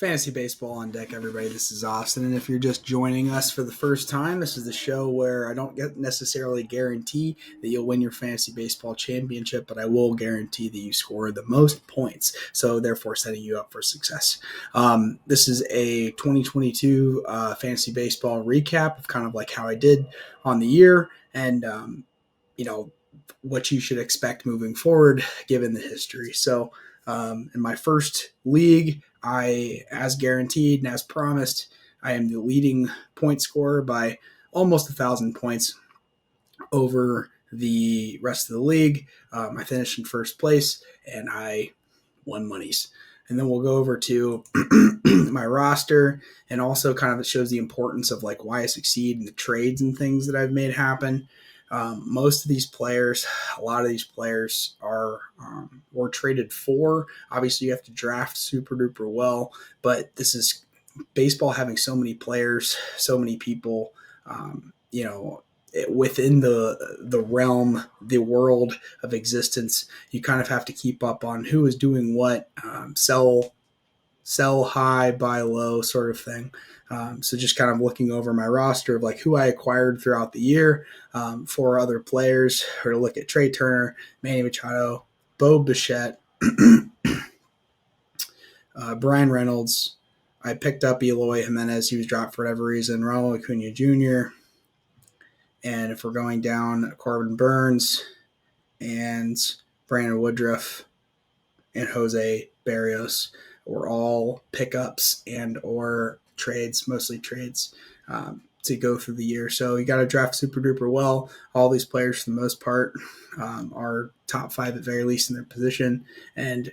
Fantasy Baseball on Deck, everybody. This is Austin, and if you're just joining us for the first time, this is the show where I don't necessarily guarantee that you'll win your fantasy baseball championship, but I will guarantee that you score the most points, so therefore setting you up for success. This is a 2022 fantasy baseball recap of kind of like how I did on the year, and you know what you should expect moving forward given the history. So, in my first league, as guaranteed and as promised, I am the leading point scorer by almost 1,000 points over the rest of the league. I finished in first place and I won monies. And then we'll go over to my roster, and also kind of it shows the importance of like why I succeed in the trades and things that I've made happen. Most of these players, a lot of these players were traded for. Obviously, you have to draft super duper well, but this is baseball having so many players, so many people, within the realm, the world of existence. You kind of have to keep up on who is doing what, sell high, buy low sort of thing. So just kind of looking over my roster of like who I acquired throughout the year for other players, or to look at Trey Turner, Manny Machado, Bo Bichette, Brian Reynolds. I picked up Eloy Jimenez. He was dropped for whatever reason. Ronald Acuna Jr. And if we're going down, Corbin Burns and Brandon Woodruff and Jose Barrios were all pickups and or trades, mostly trades, to go through the year. So you got to draft super duper well. All these players, for the most part, are top five at very least in their position. And,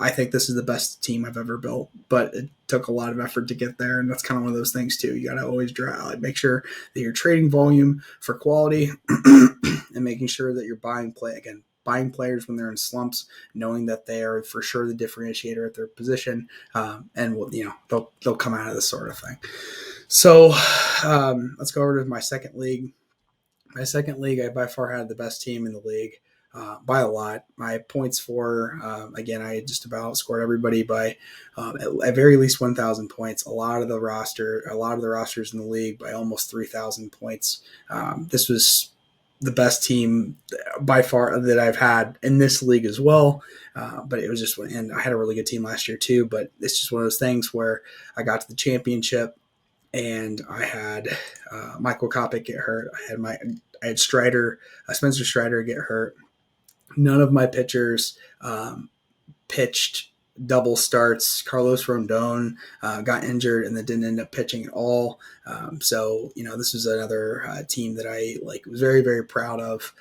I think this is the best team I've ever built, but it took a lot of effort to get there. And that's kind of one of those things too. You got to always make sure that you're trading volume for quality and making sure that you're buying players when they're in slumps, knowing that they are for sure the differentiator at their position, and they'll come out of this sort of thing. So let's go over to my second league. My second league, I by far had the best team in the league. By a lot. My points for, again, I just about scored everybody by at very least 1,000 points. A lot of the rosters in the league by almost 3,000 points. This was the best team by far that I've had in this league as well. But it was just, and I had a really good team last year too, but it's just one of those things where I got to the championship and I had Michael Kopech get hurt. I had Spencer Strider get hurt. None of my pitchers pitched double starts. Carlos Rondon got injured and then didn't end up pitching at all. So this was another team that I was very, very proud of.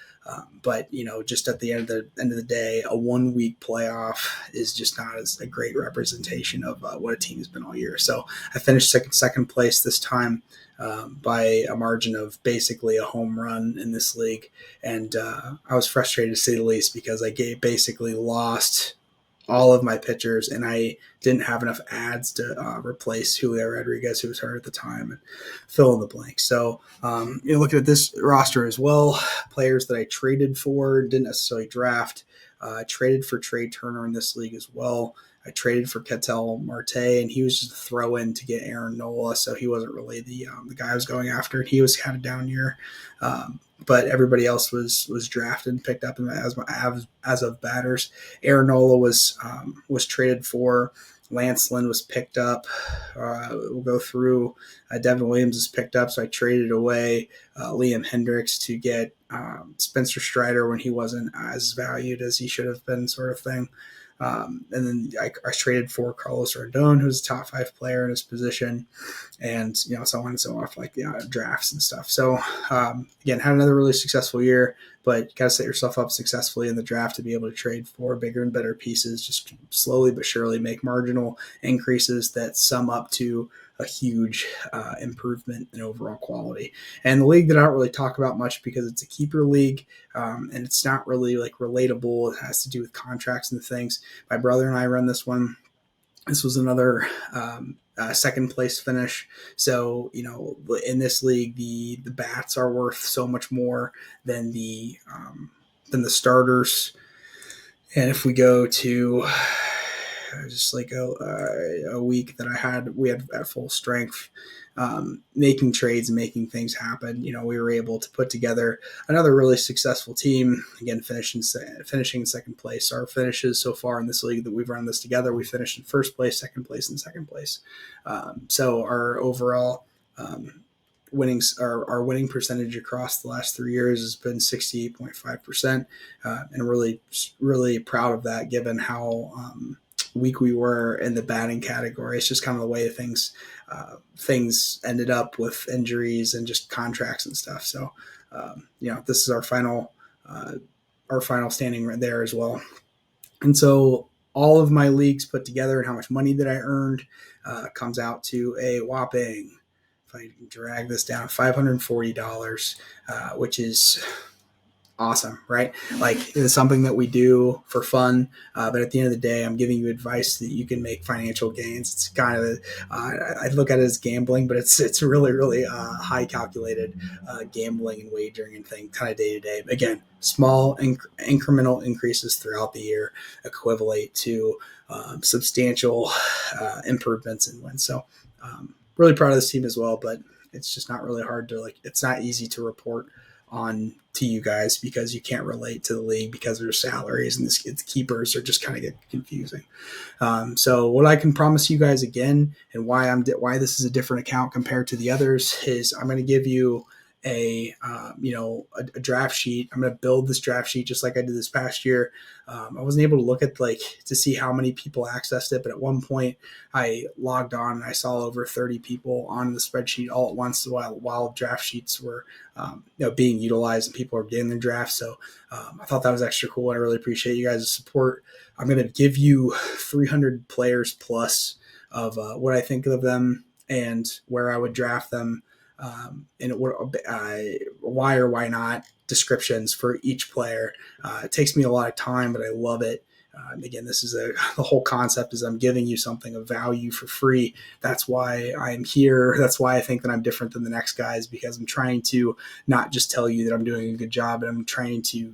But just at the end of the day, a 1 week playoff is just not a great representation of what a team has been all year. So I finished second place this time by a margin of basically a home run in this league, and I was frustrated to say the least because I basically lost all of my pitchers, and I didn't have enough ads to replace Julio Rodriguez, who was hurt at the time, and fill in the blank. So, looking at this roster as well, players that I traded for, didn't necessarily draft. Traded for Trey Turner in this league as well. I traded for Ketel Marte, and he was just a throw-in to get Aaron Nola, so he wasn't really the guy I was going after. He had a down year. But everybody else was drafted and picked up as of batters. Aaron Nola was traded for. Lance Lynn was picked up. We'll go through. Devin Williams is picked up, so I traded away Liam Hendricks to get Spencer Strider when he wasn't as valued as he should have been, sort of thing. And then I traded for Carlos Rondon, who's a top 5 player in his position, and so on and so forth, drafts and stuff. So again, had another really successful year, but you got to set yourself up successfully in the draft to be able to trade for bigger and better pieces. Just slowly but surely make marginal increases that sum up to a huge improvement in overall quality. And the league that I don't really talk about much because it's a keeper league, and it's not really relatable. It has to do with contracts and things. My brother and I run this one. This was another second place finish. So, in this league, the bats are worth so much more than the starters. And if we go to just like a week that we had at full strength, making trades and making things happen. We were able to put together another really successful team. Again, finishing in second place. Our finishes so far in this league that we've run this together, we finished in first place, second place, and second place. So our overall our winning percentage across the last 3 years has been 68.5%, and really proud of that given how weak we were in the batting category. It's just kind of the way things ended up with injuries and just contracts and stuff. So this is our final standing right there as well. And so all of my leagues put together and how much money that I earned comes out to a whopping, if I drag this down, $540, which is awesome, right? Like, it's something that we do for fun, but at the end of the day, I'm giving you advice that you can make financial gains. It's kind of I look at it as gambling, but it's really really high calculated gambling and wagering and thing kind of day to day. Again, small incremental increases throughout the year equivalent to substantial improvements in wins. So really proud of this team as well, but it's just not really hard to it's not easy to report on to you guys because you can't relate to the league because their salaries and the keepers are just kind of get confusing. So what I can promise you guys again, and why this is a different account compared to the others, is I'm going to give you a draft sheet. I'm going to build this draft sheet just like I did this past year. I wasn't able to look at to see how many people accessed it, but at one point I logged on and I saw over 30 people on the spreadsheet all at once while draft sheets were being utilized and people are getting their drafts. So I thought that was extra cool. I really appreciate you guys' support. I'm going to give you 300 players plus of what I think of them and where I would draft them. And why or why not descriptions for each player. It takes me a lot of time, but I love it. Again, this is the whole concept is I'm giving you something of value for free. That's why I'm here. That's why I think that I'm different than the next guys, because I'm trying to not just tell you that I'm doing a good job, but I'm trying to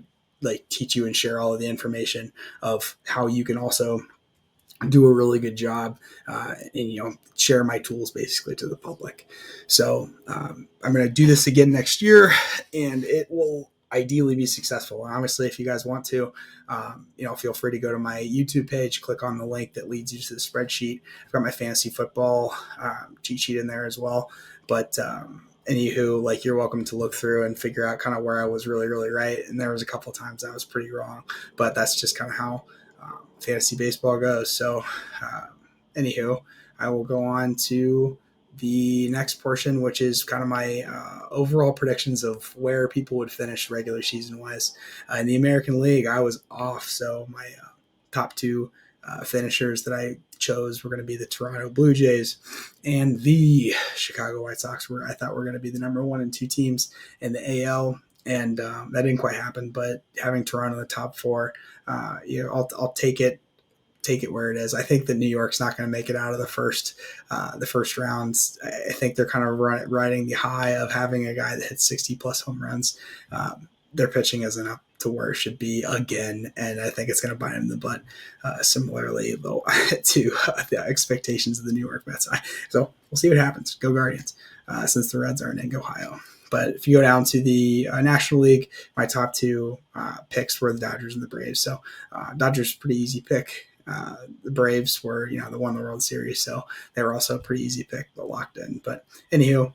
teach you and share all of the information of how you can also do a really good job and share my tools basically to the public. So I'm going to do this again next year, and it will ideally be successful. And obviously, if you guys want to, feel free to go to my YouTube page, click on the link that leads you to the spreadsheet. I've got my fantasy football cheat sheet in there as well. But anywho, you're welcome to look through and figure out kind of where I was really, really right. And there was a couple of times I was pretty wrong, but that's just kind of how fantasy baseball goes. So anywho, I will go on to the next portion, which is kind of my overall predictions of where people would finish regular season wise. In the American League, I was off. So my top two finishers that I chose were going to be the Toronto Blue Jays and the Chicago White Sox, where I thought were going to be the number 1 and 2 teams in the AL. And that didn't quite happen, but having Toronto in the top 4, I'll take it where it is. I think that New York's not going to make it out of the first rounds. I think they're kind of riding the high of having a guy that hits 60 plus home runs. Their pitching isn't up to where it should be again, and I think it's going to bite him in the butt. Similarly, though, to the expectations of the New York Mets. So we'll see what happens. Go Guardians, since the Reds aren't in Ohio. But if you go down to the National League, my top 2 picks were the Dodgers and the Braves. So Dodgers, pretty easy pick. The Braves were, they won the World Series, so they were also a pretty easy pick, but locked in. But anywho,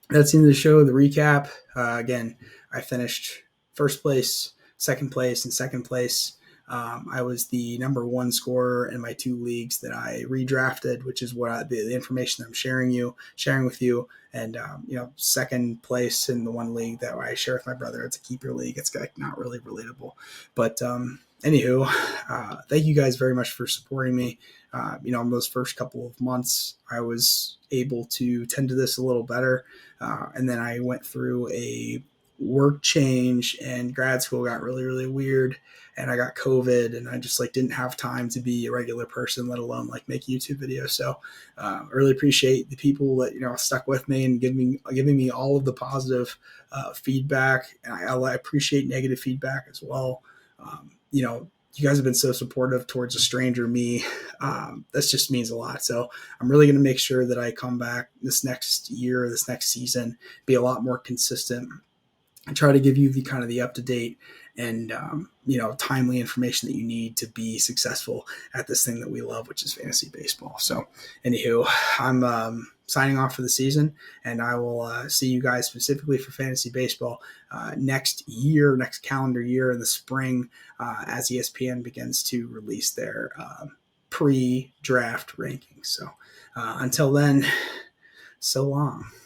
that's the end of the show. The recap. Again, I finished first place, second place, and second place. I was the number 1 scorer in my 2 leagues that I redrafted, which is what the information that I'm sharing with you. And, second place in the 1 league that I share with my brother. It's a keeper league. It's not really relatable. But anywho, thank you guys very much for supporting me. In those first couple of months, I was able to tend to this a little better. And then I went through a work change, and grad school got really, really weird, and I got COVID, and I just didn't have time to be a regular person, let alone make YouTube videos. So I really appreciate the people that stuck with me and giving me all of the positive feedback, and I appreciate negative feedback as well. you guys have been so supportive towards a stranger me. That just means a lot. So I'm really going to make sure that I come back this next year, this next season, be a lot more consistent, and try to give you the kind of the up to date and timely information that you need to be successful at this thing that we love, which is fantasy baseball. So, anywho, I'm signing off for the season, and I will see you guys specifically for fantasy baseball next calendar year in the spring, as ESPN begins to release their pre-draft rankings. So, until then, so long.